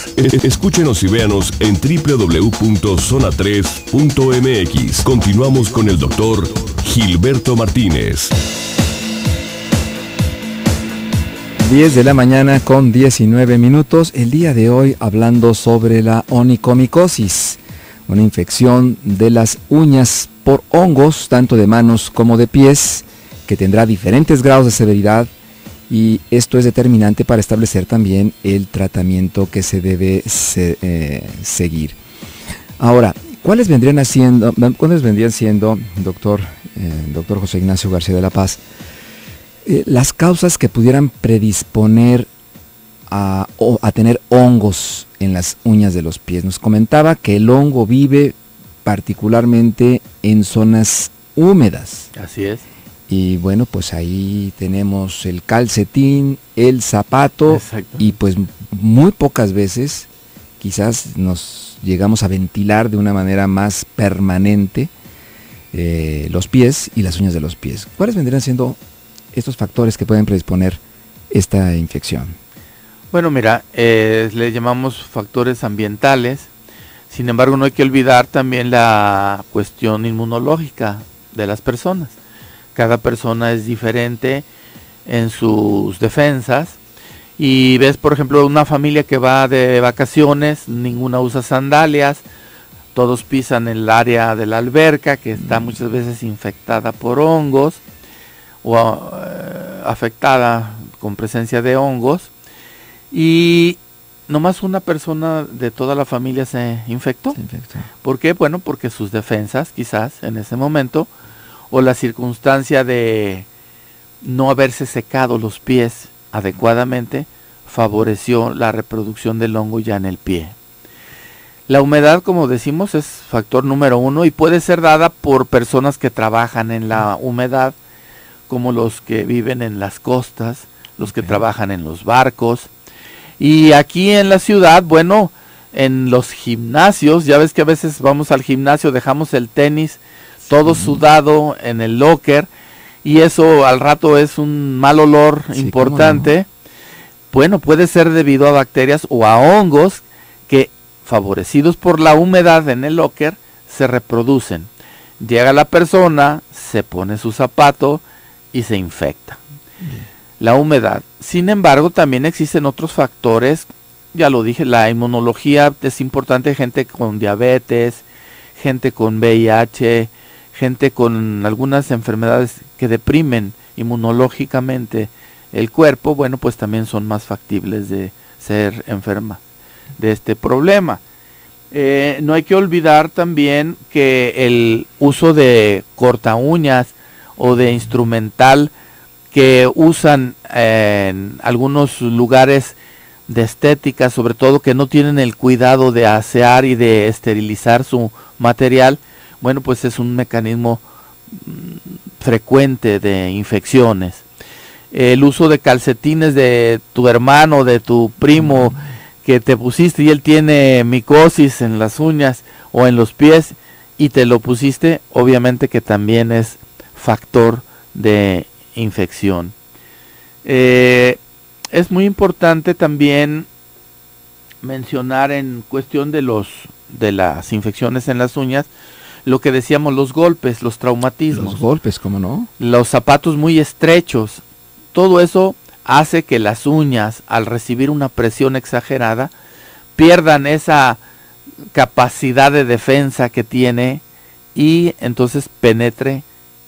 más. Escúchenos y véanos en www.zona3.mx. Continuamos con el doctor Gilberto Martínez. 10 de la mañana con 19 minutos. El día de hoy hablando sobre la onicomicosis, una infección de las uñas por hongos, tanto de manos como de pies, que tendrá diferentes grados de severidad, y esto es determinante para establecer también el tratamiento que se debe seguir. Ahora, ¿cuáles vendrían siendo, doctor José Ignacio García de la Paz, las causas que pudieran predisponer a tener hongos en las uñas de los pies? Nos comentaba que el hongo vive particularmente en zonas húmedas. Así es. Y bueno, pues ahí tenemos el calcetín, el zapato, y pues muy pocas veces quizás nos llegamos a ventilar de una manera más permanente los pies y las uñas de los pies. ¿Cuáles vendrían siendo estos factores que pueden predisponer esta infección? Bueno, mira, le llamamos factores ambientales. Sin embargo, no hay que olvidar también la cuestión inmunológica de las personas. Cada persona es diferente en sus defensas. Y ves, por ejemplo, una familia que va de vacaciones, ninguna usa sandalias, todos pisan el área de la alberca, que está muchas veces infectada por hongos, o afectada con presencia de hongos, y nomás una persona de toda la familia se infectó. ¿Por qué? Bueno, porque sus defensas quizás en ese momento, o la circunstancia de no haberse secado los pies adecuadamente, favoreció la reproducción del hongo ya en el pie. La humedad, como decimos, es factor número 1 y puede ser dada por personas que trabajan en la humedad, como los que viven en las costas, los que trabajan en los barcos. Y aquí en la ciudad, bueno, en los gimnasios, ya ves que a veces vamos al gimnasio, dejamos el tenis todo sudado en el locker, y eso al rato es un mal olor importante. No. Bueno, puede ser debido a bacterias o a hongos que, favorecidos por la humedad en el locker, se reproducen. Llega la persona, se pone su zapato y se infecta. La humedad. Sin embargo, también existen otros factores. Ya lo dije, la inmunología es importante. Gente con diabetes, gente con VIH, gente con algunas enfermedades que deprimen inmunológicamente el cuerpo, bueno, pues también son más factibles de ser enferma de este problema. No hay que olvidar también que el uso de corta uñas o de instrumental que usan en algunos lugares de estética, sobre todo que no tienen el cuidado de asear y de esterilizar su material, bueno, pues es un mecanismo frecuente de infecciones. El uso de calcetines de tu hermano, de tu primo, que te pusiste y él tiene micosis en las uñas o en los pies y te lo pusiste, obviamente que también es factor de infección. Es muy importante también mencionar en cuestión de las infecciones en las uñas, lo que decíamos, los golpes, los traumatismos. Los golpes, ¿cómo no? Los zapatos muy estrechos, todo eso hace que las uñas, al recibir una presión exagerada, pierdan esa capacidad de defensa que tiene y entonces penetre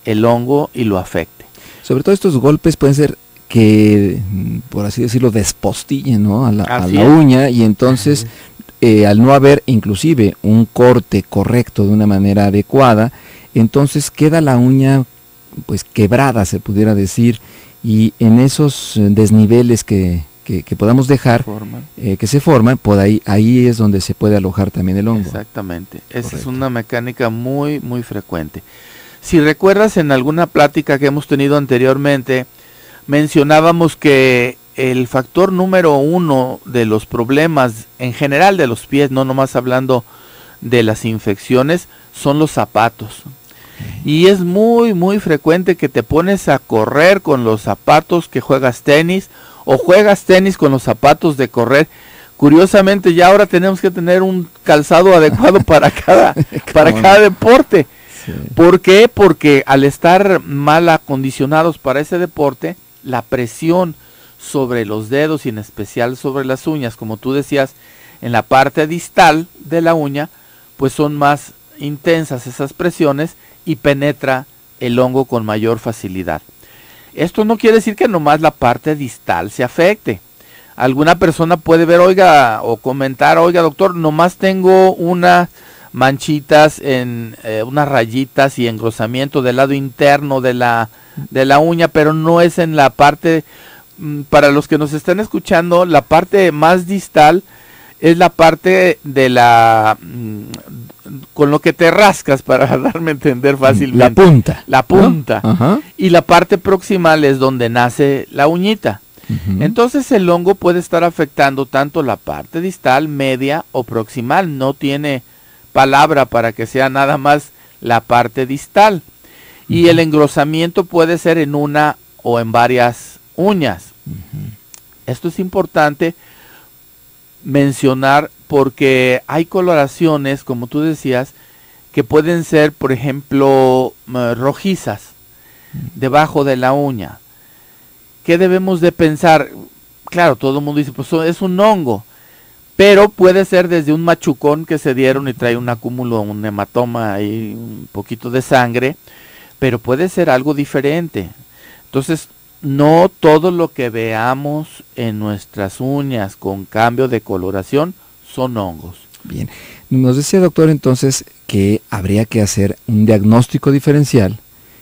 el hongo y lo afecte. Sobre todo estos golpes pueden ser que, por así decirlo, despostillen, ¿no?, a la uña, y entonces al no haber inclusive un corte correcto de una manera adecuada, entonces queda la uña pues quebrada, se pudiera decir, y en esos desniveles que podamos dejar, que se forman, por ahí es donde se puede alojar también el hongo. Exactamente, esa es una mecánica muy muy frecuente. Si recuerdas, en alguna plática que hemos tenido anteriormente, mencionábamos que el factor número 1 de los problemas en general de los pies, no nomás hablando de las infecciones, son los zapatos. Y es muy muy frecuente que te pones a correr con los zapatos, que juegas tenis, o juegas tenis con los zapatos de correr, Curiosamente ya ahora tenemos que tener un calzado adecuado para cada deporte. Sí. ¿Por qué? Porque al estar mal acondicionados para ese deporte, la presión sobre los dedos y en especial sobre las uñas, como tú decías, en la parte distal de la uña, pues son más intensas esas presiones y penetra el hongo con mayor facilidad. Esto no quiere decir que nomás la parte distal se afecte. Alguna persona puede ver, oiga, o comentar, oiga doctor, nomás tengo unas manchitas, unas rayitas y engrosamiento del lado interno de la uña, pero no es en la parte, para los que nos están escuchando, la parte más distal es la parte de con lo que te rascas, para darme a entender fácilmente. La punta. ¿No? Y la parte proximal es donde nace la uñita. Entonces el hongo puede estar afectando tanto la parte distal, media o proximal. No tiene palabra para que sea nada más la parte distal. Y el engrosamiento puede ser en una o en varias uñas. Esto es importante mencionar porque hay coloraciones, como tú decías, que pueden ser, por ejemplo, rojizas debajo de la uña. ¿Qué debemos de pensar? Claro, todo el mundo dice, pues es un hongo, pero puede ser desde un machucón que se dieron y trae un acúmulo, un hematoma y un poquito de sangre, pero puede ser algo diferente. Entonces, no todo lo que veamos en nuestras uñas con cambio de coloración son hongos. Bien, nos decía doctor entonces que habría que hacer un diagnóstico diferencial.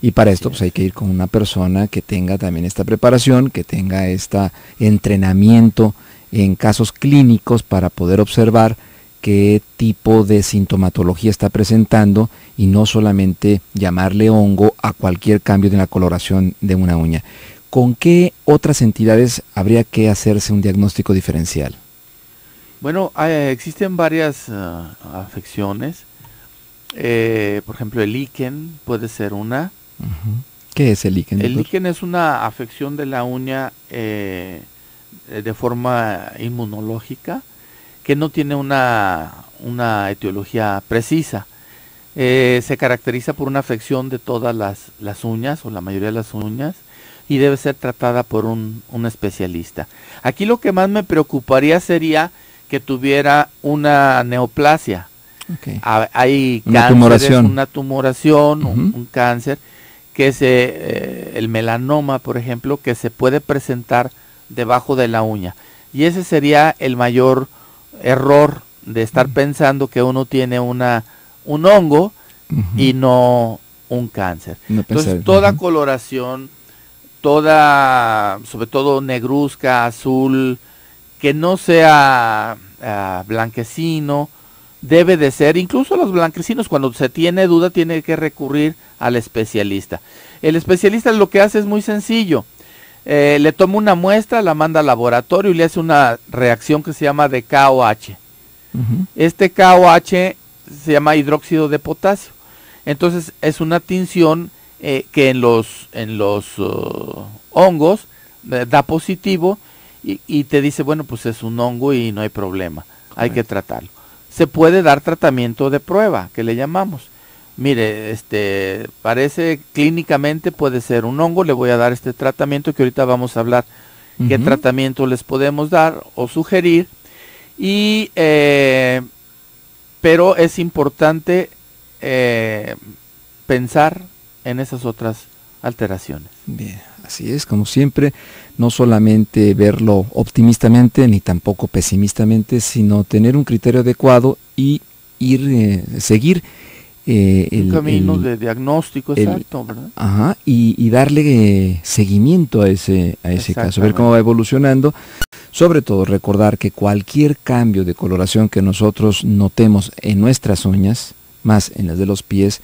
Y para esto pues hay que ir con una persona que tenga también esta preparación, que tenga este entrenamiento en casos clínicos para poder observar qué tipo de sintomatología está presentando y no solamente llamarle hongo a cualquier cambio de la coloración de una uña. ¿Con qué otras entidades habría que hacerse un diagnóstico diferencial? Bueno, existen varias afecciones. Por ejemplo, el líquen puede ser una. ¿Qué es el líquen? El líquen es una afección de la uña de forma inmunológica que no tiene una etiología precisa. Se caracteriza por una afección de todas las uñas o la mayoría de las uñas y debe ser tratada por un especialista. Aquí lo que más me preocuparía sería que tuviera una neoplasia. Okay. Hay una tumoración, un cáncer, que es el melanoma, por ejemplo, que se puede presentar debajo de la uña. Y ese sería el mayor error de estar pensando que uno tiene un hongo y no un cáncer. Entonces, toda coloración, sobre todo negruzca, azul, que no sea blanquecino, debe de ser, incluso los blanquecinos, cuando se tiene duda, tiene que recurrir al especialista. El especialista lo que hace es muy sencillo. Le toma una muestra, la manda al laboratorio y le hace una reacción que se llama de KOH. Este KOH se llama hidróxido de potasio. Entonces es una tinción que en los hongos da positivo y te dice, bueno, pues es un hongo y no hay problema, hay que tratarlo. Se puede dar tratamiento de prueba, que le llamamos. Mire, parece clínicamente puede ser un hongo, le voy a dar este tratamiento que ahorita vamos a hablar qué tratamiento les podemos dar o sugerir. Pero es importante pensar en esas otras alteraciones. Bien, así es, como siempre, no solamente verlo optimistamente ni tampoco pesimistamente, sino tener un criterio adecuado y seguir un camino de diagnóstico exacto, ¿verdad? Ajá, y darle seguimiento a ese caso, ver cómo va evolucionando. Sobre todo recordar que cualquier cambio de coloración que nosotros notemos en nuestras uñas, más en las de los pies,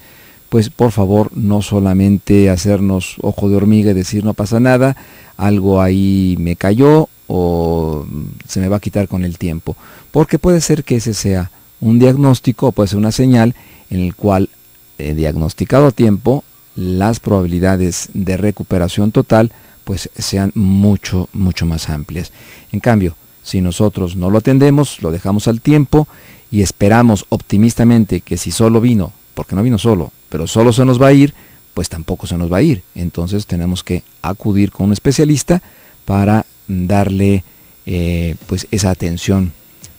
pues por favor no solamente hacernos ojo de hormiga y decir no pasa nada, algo ahí me cayó o se me va a quitar con el tiempo, porque puede ser que ese sea un diagnóstico o puede ser una señal en el cual, diagnosticado a tiempo, las probabilidades de recuperación total pues sean mucho más amplias. En cambio, Si nosotros no lo atendemos, lo dejamos al tiempo y esperamos optimistamente que si solo vino, porque no vino solo, pero solo se nos va a ir, pues tampoco se nos va a ir. Entonces tenemos que acudir con un especialista para darle pues esa atención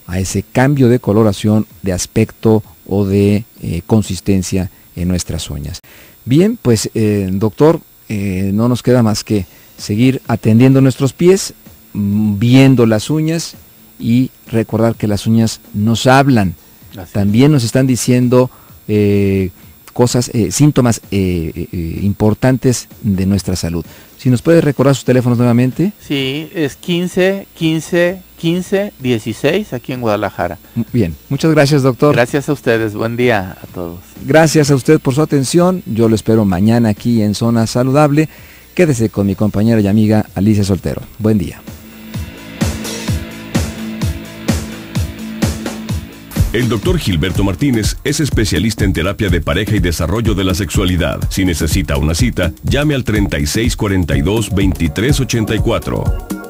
a ese cambio de coloración, de aspecto o de consistencia en nuestras uñas. Bien, pues doctor, no nos queda más que seguir atendiendo nuestros pies, viendo las uñas y recordar que las uñas nos hablan. También nos están diciendo cosas, síntomas importantes de nuestra salud. Si nos puede recordar sus teléfonos nuevamente. Sí, es 15 15 15 16 aquí en Guadalajara. Bien, muchas gracias, doctor. Gracias a ustedes, buen día a todos. Gracias a usted por su atención. Yo lo espero mañana aquí en Zona Saludable. Quédese con mi compañera y amiga Alicia Soltero. Buen día. El doctor Gilberto Martínez es especialista en terapia de pareja y desarrollo de la sexualidad. Si necesita una cita, llame al 3642-2384.